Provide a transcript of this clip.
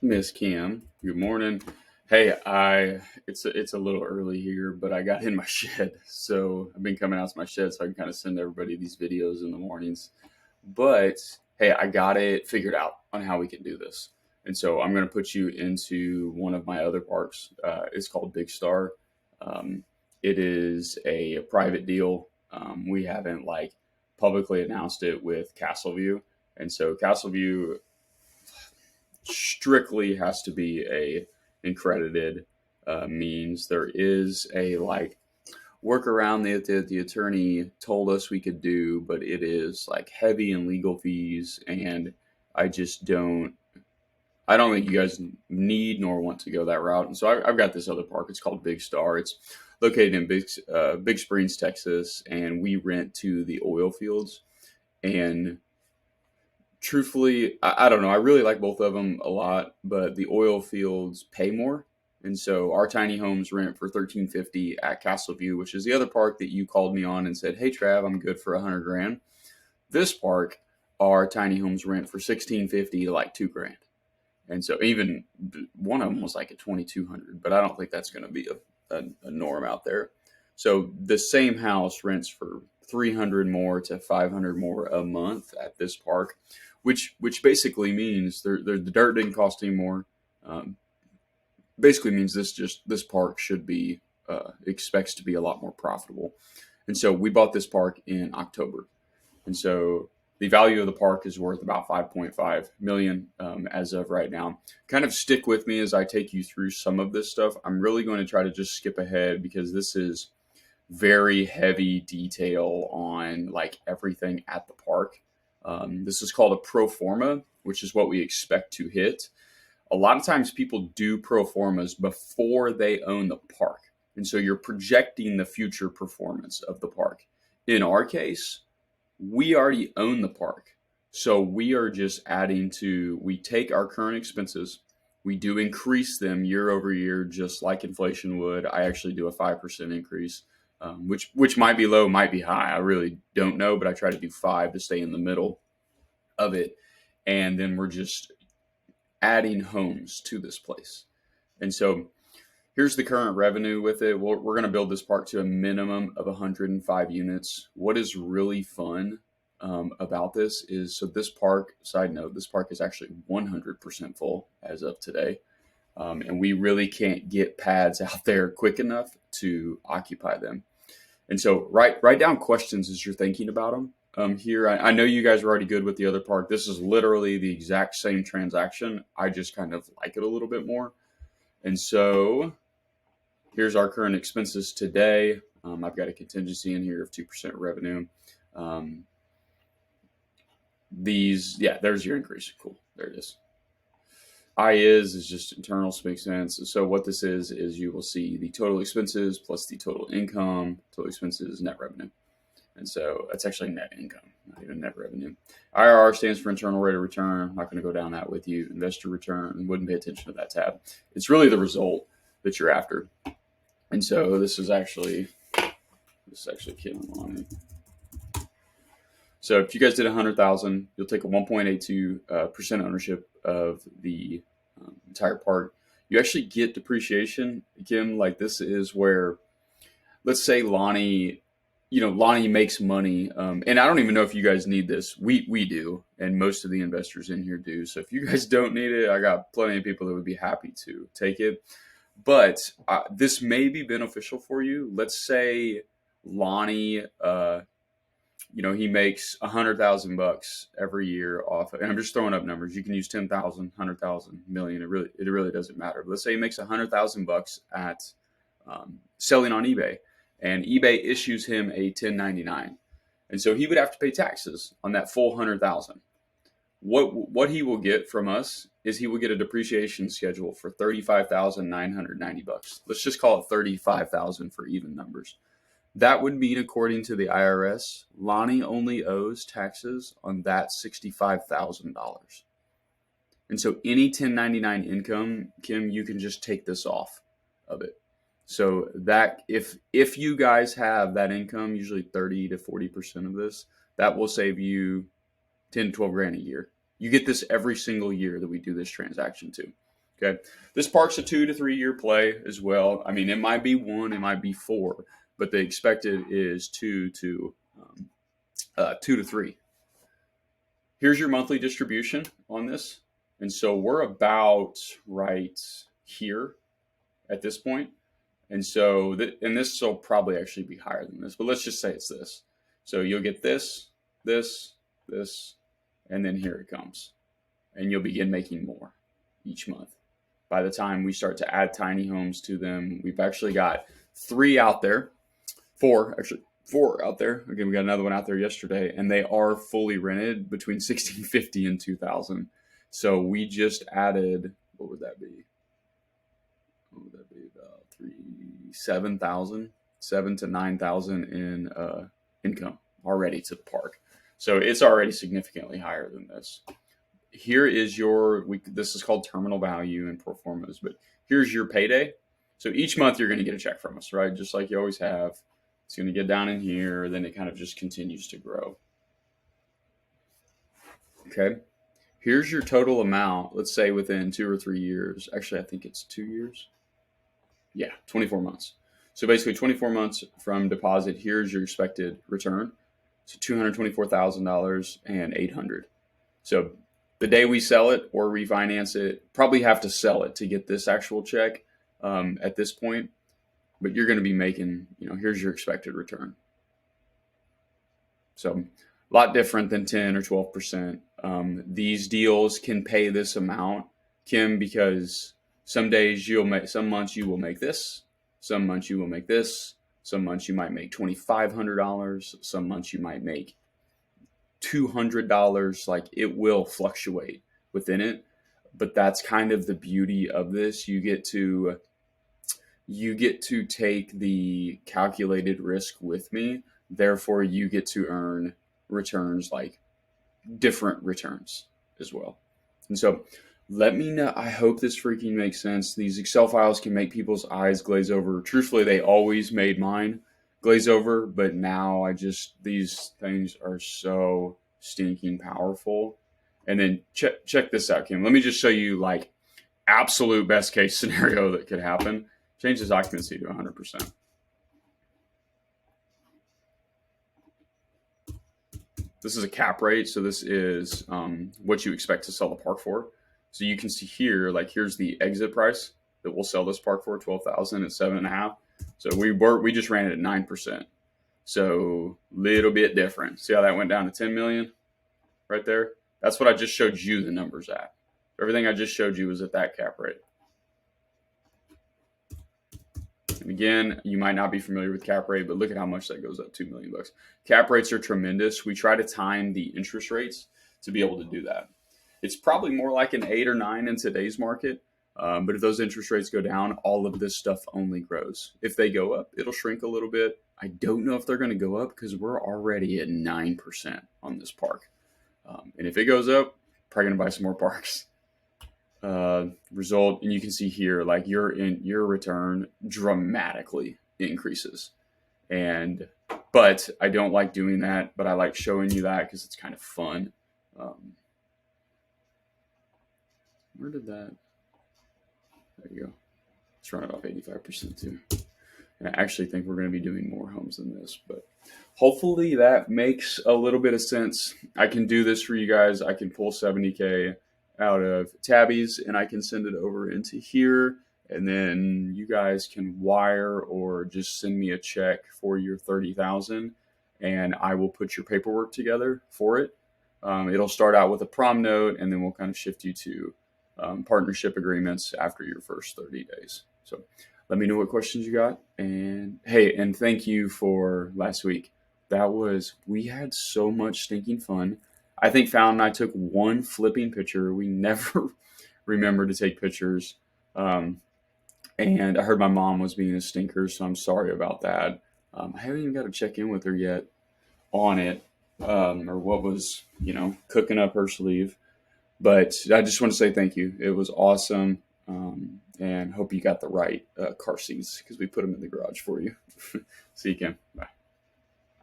Miss Kim. Good morning. Hey, it's a little early here, but I got in my shed, so I've been coming out to my shed so I can kind of send everybody these videos in the mornings. But hey, I got it figured out on how we can do this, and so I'm going to put you into one of my other parks. It's called Big Star. Um, it is a private deal. We haven't publicly announced it with Castleview, and so Castleview strictly has to be a accredited means. There is a workaround the attorney told us we could do, but it is like heavy in legal fees, and I just don't. I don't think you guys need nor want to go that route. And so I've got this other park. It's called Big Star. It's located in Big Springs, Texas, and we rent to the oil fields. And truthfully, I don't know. I really like both of them a lot, but the oil fields pay more, and so our tiny homes rent for $13.50 at Castle View, which is the other park that you called me on and said, "Hey, Trav, I'm good for 100 grand." This park, our tiny homes rent for $16.50 to like 2 grand, and so even one of them was like at 2,200, but I don't think that's going to be a norm out there. So the same house rents for 300 more to 500 more a month at this park, which basically means the dirt didn't cost any more. Um, Basically means this park should be expects to be a lot more profitable. And so we bought this park in October, and so the value of the park is worth about 5.5 million as of right now. Kind of stick with me as I take you through some of this stuff. I'm really going to try to just skip ahead because this is very heavy detail on like everything at the park. This is called a pro forma, which is what we expect to hit. A lot of times people do pro formas before they own the park. And so you're projecting the future performance of the park. In our case, we already own the park. So we are just we take our current expenses, we do increase them year over year, just like inflation would. I actually do a 5% increase, which might be low, might be high. I really don't know, but I try to do five to stay in the middle of it. And then we're just adding homes to this place. And so here's the current revenue with it. We're going to build this park to a minimum of 105 units. What is really fun about this is this park, side note, this park is actually 100% full as of today. And we really can't get pads out there quick enough to occupy them. And so write down questions as you're thinking about them. Here, I know you guys are already good with the other park. This is literally the exact same transaction. I just kind of like it a little bit more. And so here's our current expenses today. I've got a contingency in here of 2% revenue. There's your increase. Cool. There it is. Is just internals makes sense. So what this is you will see the total expenses plus the total income, total expenses, net revenue. And so that's actually net income, not even net revenue. IRR stands for internal rate of return. I'm not going to go down that with you. Investor return, wouldn't pay attention to that tab. It's really the result that you're after. And so this is actually killing on it. So if you guys did 100,000, you'll take a 1.82% ownership of the entire park. You actually get depreciation, Kim. Like this is where, let's say Lonnie makes money, and I don't even know if you guys need this. We do, and most of the investors in here do. So if you guys don't need it, I got plenty of people that would be happy to take it. But this may be beneficial for you. Let's say Lonnie, he makes $100,000 every year off. And I'm just throwing up numbers. You can use 10,000, 100,000, million. It really doesn't matter. But let's say he makes $100,000 at selling on eBay, and eBay issues him a 1099, and so he would have to pay taxes on that full 100,000. What he will get from us is he will get a depreciation schedule for $35,990. Let's just call it 35,000 for even numbers. That would mean, according to the IRS, Lonnie only owes taxes on that $65,000. And so any 1099 income, Kim, you can just take this off of it. So that if you guys have that income, usually 30 to 40% of this, that will save you 10 to 12 grand a year. You get this every single year that we do this transaction too. Okay. This park's a 2 to 3 year play as well. I mean, it might be 1, it might be 4, but the expected is 2 to 3. Here's your monthly distribution on this. And so we're about right here at this point. And so, and this will probably actually be higher than this, but let's just say it's this. So you'll get this, this, this, and then here it comes. And you'll begin making more each month. By the time we start to add tiny homes to them, we've actually got 3 out there, 4 out there. Again, we got another one out there yesterday, and they are fully rented between $1,650 and $2,000. So we just added, what would that be? What would that be? About 7,000, 7 to 9,000 in income already to the park. So it's already significantly higher than this. Here is this is called terminal value and pro formas, but here's your payday. So each month you're going to get a check from us, right? Just like you always have. It's going to get down in here, then it kind of just continues to grow. Okay. Here's your total amount, let's say within 2 or 3 years. Actually, I think it's 2 years. Yeah, 24 months. So basically 24 months from deposit, here's your expected return. So $224,000 and $800. So the day we sell it or refinance it, probably have to sell it to get this actual check at this point. But you're going to be making, here's your expected return. So a lot different than 10 or 12%. These deals can pay this amount, Kim, because some months you will make this, some months you will make this, some months you might make $2,500, some months you might make $200. Like, it will fluctuate within it, but that's kind of the beauty of this. You get to take the calculated risk with me. Therefore, you get to earn returns, like different returns as well. And so let me know. I hope this freaking makes sense. These Excel files can make people's eyes glaze over. Truthfully, they always made mine glaze over, but now these things are so stinking powerful. And then check this out, Kim. Let me just show you like absolute best case scenario that could happen. Change this occupancy to 100%. This is a cap rate. So this is what you expect to sell the park for. So you can see here, like, here's the exit price that we'll sell this park for, $12,000 at 7.5. So we just ran it at 9%. So little bit different. See how that went down to 10 million right there? That's what I just showed you the numbers at. Everything I just showed you was at that cap rate. And again, you might not be familiar with cap rate, but look at how much that goes up, $2 million. Cap rates are tremendous. We try to time the interest rates to be able to do that. It's probably more like an 8 or 9 in today's market. But if those interest rates go down, all of this stuff only grows. If they go up, it'll shrink a little bit. I don't know if they're going to go up because we're already at 9% on this park. And if it goes up, probably going to buy some more parks. Result, and you can see here, like, your return dramatically increases. But I don't like doing that, but I like showing you that because it's kind of fun. Where did that? There you go. Let's run it off 85% too. And I actually think we're going to be doing more homes than this, but hopefully that makes a little bit of sense. I can do this for you guys. I can pull 70K out of Tabby's and I can send it over into here. And then you guys can wire or just send me a check for your 30,000 and I will put your paperwork together for it. It'll start out with a prom note and then we'll kind of shift you to partnership agreements after your first 30 days. So let me know what questions you got. And hey, and thank you for last week. We had so much stinking fun. I think Fallon and I took one flipping picture. We never remember to take pictures. And I heard my mom was being a stinker, so I'm sorry about that. I haven't even got to check in with her yet on it, or what was, cooking up her sleeve. But I just want to say thank you. It was awesome. And hope you got the right car seats because we put them in the garage for you. See you, Kim. Bye.